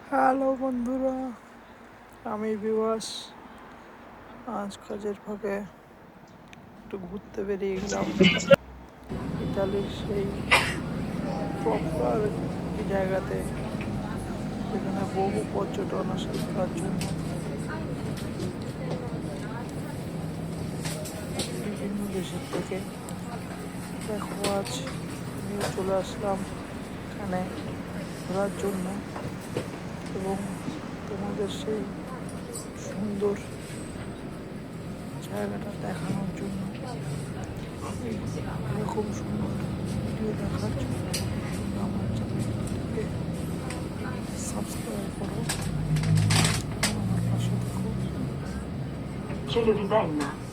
Hello বন্ধুরা, আমি বিবাস। আজ কাজের ফাঁকে একটু ঘুরতে বেরিয়ে গেলাম ইতালির সেই পপুলার জায়গাতে, যেখানে বহু পর্যটন আসে ঘোরার জন্য। বিভিন্ন দেশের থেকে। দেখো, আজ আমিও চলে আসলাম এখানে ঘোরার জন্য এবং তোমাদের সেই সুন্দর জায়গাটা দেখানোর জন্য। এরকম সুন্দর ভিডিও দেখার জন্য আমার চ্যানেলটিকে সাবস্ক্রাইব করো, আমার পাশে দেখো। C'è Lovisenna.